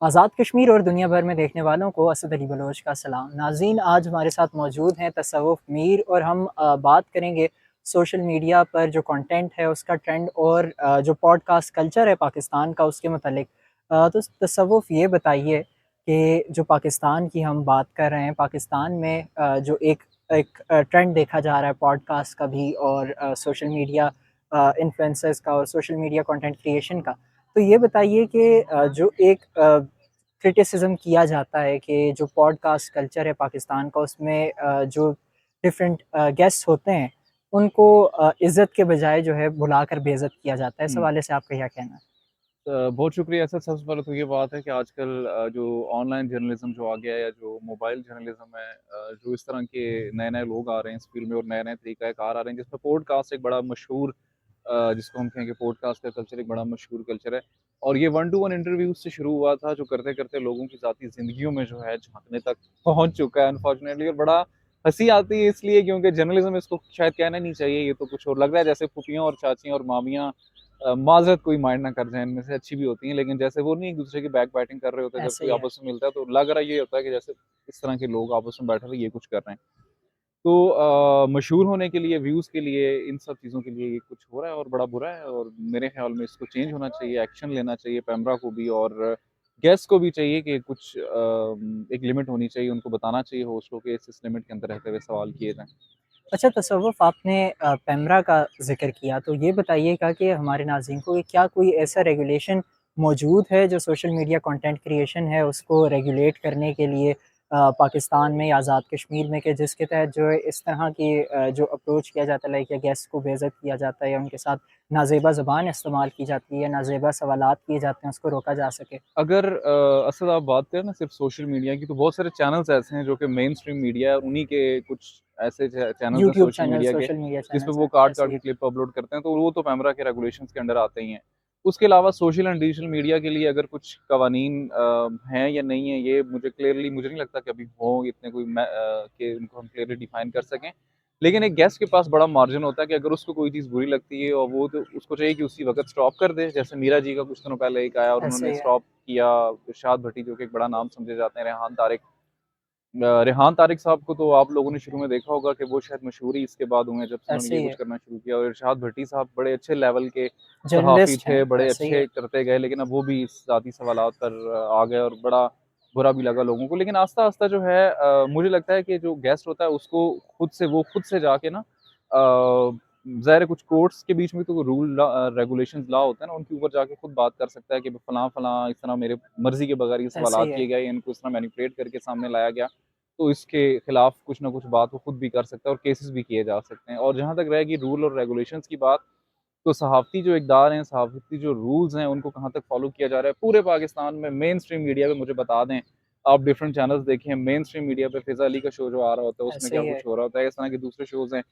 आज़ाद कश्मीर और दुनिया भर में देखने वालों को असद अली बलोच का सलाम। नाज़रीन, आज हमारे साथ मौजूद हैं तसव्वुफ़ मीर और हम बात करेंगे सोशल मीडिया पर जो कंटेंट है उसका ट्रेंड और जो पॉडकास्ट कल्चर है पाकिस्तान का उसके मतलब। तो तसव्वुफ़ ये बताइए कि जो पाकिस्तान की हम बात कर रहे हैं, पाकिस्तान में जो एक एक ट्रेंड देखा जा रहा है पॉडकास्ट का भी और सोशल मीडिया इन्फ्लुएंसर्स का और सोशल मीडिया कंटेंट क्रिएशन का। तो ये बताइए कि जो एक क्रिटिसिज्म किया जाता है कि जो पॉडकास्ट कल्चर है पाकिस्तान का उसमें जो डिफरेंट गेस्ट्स होते हैं उनको इज़्ज़त के बजाय जो है बुलाकर बेइज़्ज़त किया जाता है। इस हुँ। हवाले से आपका क्या कहना है? बहुत शुक्रिया। ऐसा सबसे पहले तो ये बात है कि आजकल जो ऑनलाइन जर्नलिज़्म जो आ गया है या जो मोबाइल जर्नलिज़्म है, जो इस तरह के नए-नए लोग आ रहे हैं इस फ़ील्ड में और नए-नए तरीक़ाकार आ रहे हैं जिसमें पॉडकास्ट एक बड़ा मशहूर, जिसको हम कहेंगे पॉडकास्ट का कल्चर एक बड़ा मशहूर कल्चर है। और ये वन टू वन इंटरव्यूज़ से शुरू हुआ था, जो करते-करते लोगों की ज़ाती ज़िंदगियों में जो है झाँकने तक पहुँच चुका है अनफॉर्चुनेटली। और बड़ा हँसी आती है इसलिए क्योंकि जर्नलिज़्म इसको शायद कहना नहीं चाहिए, ये तो कुछ और लग रहा है जैसे फूफियाँ और चाचियाँ और मामियाँ, माज़रत कोई माइंड ना कर जाए, इनमें से अच्छी भी होती हैं, लेकिन जैसे वो नहीं एक-दूसरे की बैक बाइटिंग कर रहे होते हैं, जब ऐसे कोई ही है। आपस में मिलता है तो लग रहा ये होता है कि जैसे इस तरह के लोग आपस में बैठे हुए ये कुछ कर रहे हैं। तो मशहूर होने के लिए, व्यूज़ के लिए, इन सब चीज़ों के लिए ये कुछ हो रहा है और बड़ा बुरा है और मेरे ख़्याल में इसको चेंज होना चाहिए, एक्शन लेना चाहिए पैमरा को भी और गेस्ट को भी चाहिए कि कुछ एक लिमिट होनी चाहिए, उनको बताना चाहिए होस्ट को कि इस लिमिट के अंदर रहते हुए सवाल किए जाएँ। अच्छा, तसव्वुफ़ आपने पेमरा का ज़िक्र किया, तो ये बताइएगा कि हमारे नाज़रीन को कि क्या कोई ऐसा रेगुलेशन मौजूद है जो सोशल मीडिया कंटेंट क्रिएशन है उसको रेगुलेट करने के लिए पाकिस्तान में या आज़ाद कश्मीर में, कि जिसके तहत जो है इस तरह की जो अप्रोच किया जाता है, लाइक या गेस्ट को बेइज़्ज़त किया जाता है या उनके साथ नाज़ेबा ज़बान इस्तेमाल की जाती है या नाज़ेबा सवालात किए जाते हैं, उसको रोका जा सके? अगर असल आप बात करें ना सिर्फ सोशल मीडिया की, तो बहुत सारे चैनल्स ऐसे हैं जो कि मेन स्ट्रीम मीडिया है, उन्हीं के कुछ ऐसे चैनल्स हैं यूट्यूब सोशल चैनल, मीडिया के सोशल मीडिया जिसपे चैनल्स वो हैं, काट ऐसे काट ही। के क्लिप अपलोड करते हैं, तो वो तो पैमरा के रेगुलेशंस के अंडर आते ही हैं। उसके अलावा सोशल एंड डिजिटल मीडिया के लिए अगर कुछ कवानीन हैं या नहीं है, ये मुझे नहीं लगता कि अभी हों इतने कोई कि उनको हम क्लियरली डिफाइन कर सकें। लेकिन एक गेस्ट के पास बड़ा मार्जिन होता है कि अगर उसको कोई चीज़ बुरी लगती है और वो तो उसको चाहिए कि उसी वक़्त स्टॉप कर दे। जैसे मीरा जी का कुछ दिनों पहले एक आया और ऐसे उन्होंने ही है। स्टॉप किया। इरशाद भट्टी जो कि एक बड़ा नाम समझे जाते हैं, रेहान तारिक साहब को तो आप लोगों ने शुरू में देखा होगा कि वो शायद मशहूर ही इसके बाद हुए हैं जब से उन्होंने ऐसे ये ही कुछ है। करना शुरू किया। और इरशाद भट्टी साहब बड़े अच्छे लेवल के सहाफ़ी जर्नलिस्ट हैं, थे, बड़े ऐसे ही है। अच्छे करते गए, लेकिन अब वो भी इस ज़ाती सवालात पर आ गए और बड़ा बुरा भी लगा लोगों को। लेकिन आस्ता-आस्ता जो है, मुझे लगता है कि जो गेस्ट होता है उसको खुद से जाके ना, ज़ाहिर है कुछ कोर्ट्स के बीच में तो रेगुलेशंस लॉ होता है ना, उनके ऊपर जाके खुद बात कर सकता है कि फलाँ-फलाँ इस तरह मेरे मर्ज़ी के बगैर ये ऐसे सवालात ही है। किए गए, इनको इस तरह मैनिपुलेट करके सामने लाया गया। तो इसके खिलाफ कुछ ना कुछ बात वो खुद भी कर सकता है और केसेस भी किए जा सकते हैं। और जहाँ तक रहेगी रूल और रेगुलेशंस की बात, तो सहाफ़ती जो इक़दार हैं, सहाफ़ती जो रूल्स हैं, उनको कहाँ तक फ़ॉलो किया जा रहा है पूरे पाकिस्तान में मेन स्ट्रीम मीडिया पे मुझे बता दें। आप डिफरेंट चैनल्स देखें, मेन स्ट्रीम मीडिया पे फ़िज़ा अली का शो जो आ रहा होता है, उसमें ऐसे क्या ही है। कुछ हो रहा होता है, इस तरह के दूसरे शोज़ हैं।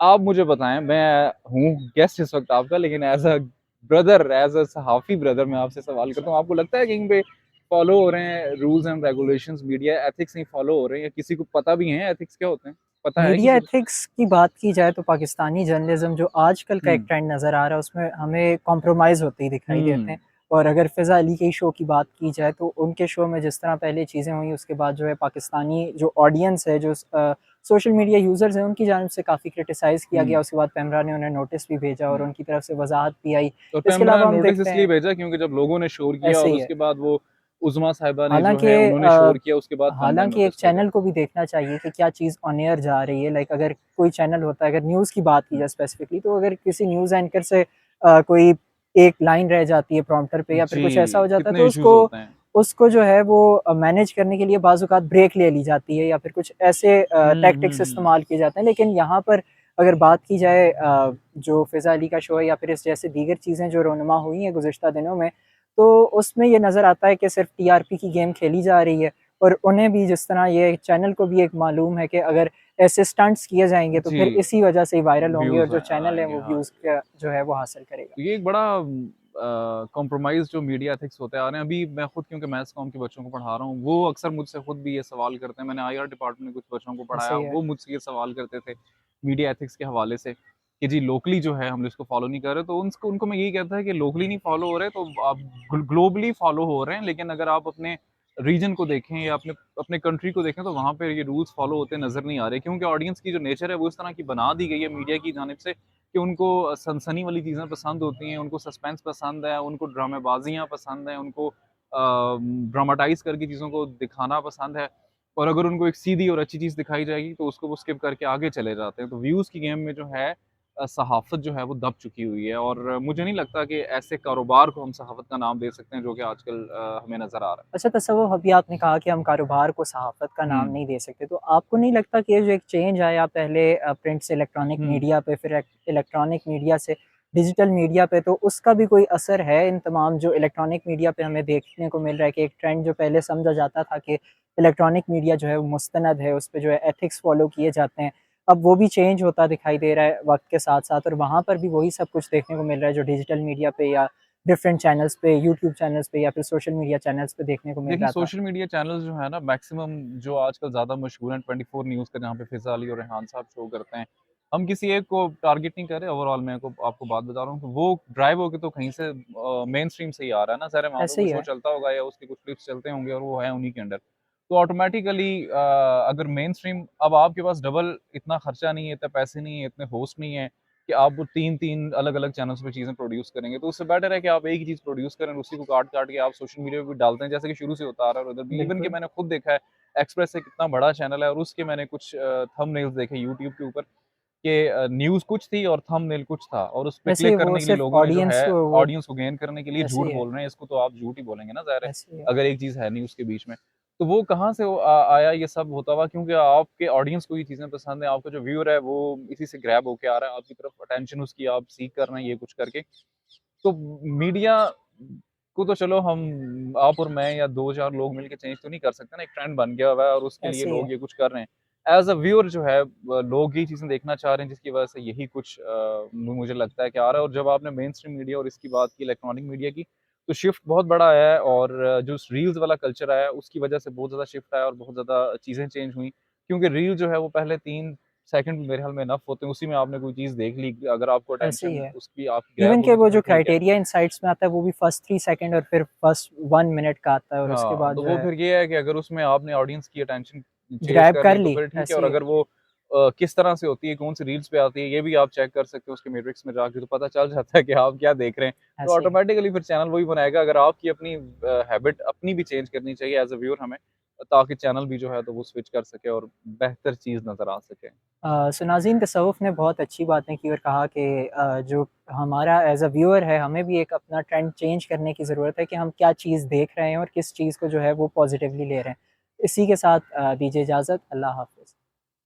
आप मुझे बताएँ, मैं हूँ गेस्ट इस वक़्त आपका, लेकिन एज़ अ सहाफ़ी ब्रदर मैं आपसे सवाल करता हूँ, आपको लगता है कहीं पे फ़ॉलो हो रहे हैं rules and regulations, media ethics नहीं फ़ॉलो हो रहे हैं या किसी को पता भी हैं एथिक्स क्या होते हैं? पता है मीडिया किसी को? एथिक्स की बात की जाए तो पाकिस्तानी जर्नलिज़्म जो आजकल का एक हुँ, ट्रेंड नज़र आ रहा है उसमें हमें कॉम्प्रोमाइज़ होते ही दिखाई देते हुँ, हैं। और अगर फ़िज़ा अली के शो की बात की जाए तो उनके शो में जिस तरह पहले चीज़ें हुई उसके बाद जो है पाकिस्तानी जो ऑडियंस है, जो सोशल मीडिया यूज़र्स हैं, उनकी जानिब से काफ़ी क्रिटिसाइज़ किया हुँ। गया। उसके बाद पेमरा ने उन्हें नोटिस भी भेजा और हुँ। उनकी तरफ से वज़ाहत भी आई। और इसके पैमरा ने अलावा हम नोटिस देखते इसलिए हैं, भेजा क्योंकि जब लोगों ने शोर किया ऐसे और ही है। उसके बाद वो उज़मा साहिबा ने जो हालाँकि है उन्होंने शोर किया, उसके बाद पैमरा ने हालाँकि एक नोटिस भेजा। चैनल को भी देखना चाहिए कि क्या चीज़ ऑन एयर जा रही है। लाइक अगर कोई चैनल होता है, अगर न्यूज़ की बात की हुँ। जाए स्पेसिफिकली, तो अगर किसी न्यूज़ एंकर से कोई एक लाइन रह जाती है प्रॉम्प्टर पे या फिर कुछ ऐसा जी, हो जाता है, कितने तो इश्यूज़ उसको होते हैं। उसको जो है वो मैनेज करने के लिए बाज़ औक़ात ब्रेक ले ली जाती है या फिर कुछ ऐसे हुँ, हुँ, टैक्टिक्स हुँ। इस्तेमाल किए जाते हैं। लेकिन यहाँ पर अगर बात की जाए जो फ़िज़ा अली का शो है या फिर इस जैसे दीगर चीज़ें जो रोनुमा हुई हैं गुज़िश्ता दिनों में, तो उसमें ये नज़र आता है कि सिर्फ़ टीआरपी की गेम खेली जा रही है। और उन्हें भी, जिस तरह ये चैनल को भी एक मालूम है कि अगर ऐसे स्टंट्स किए जाएँगे तो जी, फिर इसी वजह से ही वायरल होंगे और व्यूज़ जो चैनल है आएँगे, वो हाँ। व्यूज़ का जो है वो हासिल करेगा। ये एक बड़ा कॉम्प्रोमाइज़ जो मीडिया एथिक्स होते आ रहे हैं। अभी मैं खुद क्योंकि मैथ्स कॉम के बच्चों को पढ़ा रहा हूँ, वो अक्सर मुझसे खुद भी ये सवाल करते हैं। मैंने आईआर डिपार्टमेंट में कुछ बच्चों को ऐसे पढ़ाया, ही है। वो मुझसे ये सवाल करते थे मीडिया एथिक्स के हवाले से। कि जी लोकली जो है हम इसको फॉलो नहीं कर रहे, तो उनको उनको मैं यही कहता है कि लोकली नहीं फॉलो हो रहे तो आप ग्लोबली फॉलो हो रहे हैं, लेकिन अगर आप अपने रीजन को देखें या अपने अपने कंट्री को देखें तो वहाँ पे ये रूल्स फॉलो होते नजर नहीं आ रहे, क्योंकि ऑडियंस की जो नेचर है वो इस तरह की बना दी गई है मीडिया की जानिब से कि उनको सनसनी वाली चीज़ें पसंद होती हैं, उनको सस्पेंस पसंद है, उनको ड्रामेबाजियाँ पसंद हैं, उनको ड्रामाटाइज करके चीज़ों को दिखाना पसंद है। और अगर उनको एक सीधी और अच्छी चीज़ दिखाई जाएगी तो उसको वो स्किप करके आगे चले जाते हैं। तो व्यूज़ की गेम में जो है सहाफ़त जो है वो दब चुकी हुई है, और मुझे नहीं लगता कि ऐसे कारोबार को हम सहाफ़त का नाम दे सकते हैं जो कि आजकल हमें नज़र आ रहा है। अच्छा तसव्वुफ़ अभी आपने कहा कि हम कारोबार को सहाफ़त का नाम हुँ, नहीं दे सकते, तो आपको नहीं लगता कि ये जो एक चेंज आया पहले प्रिंट से इलेक्ट्रॉनिक हुँ। मीडिया पे, फिर इलेक्ट्रॉनिक मीडिया से डिजिटल मीडिया पे, तो उसका भी कोई असर है इन तमाम जो इलेक्ट्रॉनिक मीडिया पे हमें देखने को मिल रहा है कि एक ट्रेंड जो पहले समझा जाता था कि इलेक्ट्रॉनिक मीडिया जो है वो मुस्तनद है, उस पे जो है एथिक्स फ़ॉलो किए जाते हैं, अब वो भी चेंज होता दिखाई दे रहा है वक़्त के साथ-साथ और वहाँ पर भी वही सब कुछ देखने को मिल रहा है जो डिजिटल मीडिया पे या डिफरेंट चैनल्स पे, यूट्यूब चैनल्स पे या फिर सोशल मीडिया चैनल्स पे देखने को मिल देखिए, रहा था। सोशल मीडिया चैनल्स जो है ना मैक्सिमम जो आजकल ज़्यादा मशहूर हैं 24 न्यूज़ का, जहाँ पे फ़िज़ा अली और रेहान साहब शो करते हैं। हम किसी एक को टारगेट नहीं कर रहे, ओवरऑल मैं को आपको बात बता रहा हूँ, तो वो ड्राइव होके तो कहीं से मेन स्ट्रीम से ही आ रहा है ना, ज़ाहिर है वहाँ पे ऐसे वो ही शो है, चलता होगा या उसके कुछ क्लिप्स चलते होंगे और वो है उन्हीं के अंडर। तो ऑटोमैटिकली अगर मेन स्ट्रीम, अब आपके पास डबल इतना खर्चा नहीं है, इतने पैसे नहीं है, इतने होस्ट नहीं है कि आप वो 3-3 अलग-अलग चैनल्स पे चीज़ें प्रोड्यूस करेंगे। तो उससे बेटर है कि आप एक ही चीज़ प्रोड्यूस करें, उसी को काट-काट के आप सोशल मीडिया पे भी डालते हैं, जैसे कि शुरू से होता आ रहा है। और उधर भी इवन कि बिल्कुल, मैंने खुद देखा है, एक्सप्रेस एक इतना बड़ा चैनल है और उसके मैंने कुछ थंबनेल्स देखे यूट्यूब के ऊपर कि न्यूज़ कुछ थी और थंबनेल कुछ था, और उस पे ऐसे ही क्लिक वो करने के लिए सिर्फ़ लोगों ने जो ऑडियंस है को वो ऑडियंस को गेन करने के लिए ऐसे झूठ ही है, बोल रहे हैं, इसको तो आप झूठ ही बोलेंगे ना, ज़ाहिर है, ऐसे ही है। अगर एक चीज़ है नहीं उसके बीच में। तो वो कहाँ से आया ये सब होता हुआ, क्योंकि आपके ऑडियंस को ये चीज़ें पसंद है, आपका जो व्यूअर है वो इसी से ग्रैब होके आ रहा है, आपकी तरफ अटेंशन उसकी आप सीक कर रहे हैं ये कुछ करके। तो मीडिया को तो चलो हम आप और मैं या 2-4 लोग मिलके चेंज तो नहीं कर सकते ना, एक ट्रेंड बन गया हुआ है और उसके लिए ऐसे ही है। लोग ये कुछ कर रहे हैं। एज़ अ व्यूअर जो है लोग ये चीज़ें देखना चाह रहे हैं, जिसकी वज़ह से यही कुछ मुझे लगता है कि आ रहा है। और जब आपने मेनस्ट्रीम मीडिया और इसकी बात की इलेक्ट्रॉनिक मीडिया की, तो शिफ्ट बहुत बड़ा आया है, और जो रील्स वाला कल्चर आया है उसकी वज़ह से बहुत ज़्यादा शिफ्ट आया और बहुत ज़्यादा चीज़ें चेंज हुई। क्योंकि रील जो है वो पहले 3 सेकंड मेरे ख़्याल में इनफ होते हैं, उसी में आपने कोई चीज़ देख ली, अगर आपको ऐसे ही अटेंशन है। उसकी आपकी ग्रैब इवन कि होगी तो वो फिर जो ठीक है। क्राइटेरिया इन साइट्स में आता है वो भी फर्स्ट 3 सेकंड और फिर फर्स्ट 1 मिनट का आता है और उसके हाँ, बाद तो जो वो है फिर ये है कि अगर उसमें आपने ऑडियंस की अटेंशन चेज़ ग्रैब कर कर ली तो ली, फिर ठीक है, ऐसे और ही है। अगर वो किस तरह से होती है, कौन-सी रील्स पे आती है, ये भी आप चेक कर सकते हो उसके मैट्रिक्स में जाके, तो पता चल जाता है कि आप क्या देख रहे हैं। तो ऐसे ही है। ऑटोमैटिकली फिर चैनल वही बनाएगा। अगर आपकी अपनी हैबिट अपनी भी चेंज करनी चाहिए एज़ अ व्यूअर हमें, ताकि चैनल भी जो है तो वो स्विच कर सके और बेहतर चीज़ नज़र आ सके। सो नाज़रीन तसव्वुफ़ ने बहुत अच्छी बातें की और कहा कि जो हमारा एज़ अ व्यूअर है हमें भी एक अपना ट्रेंड चेंज करने की ज़रूरत है कि हम क्या चीज़ देख रहे हैं और किस चीज़ को जो है वो पॉज़िटिवली ले रहे हैं। इसी के साथ दीजिए इजाज़त, अल्लाह हाफ़िज़।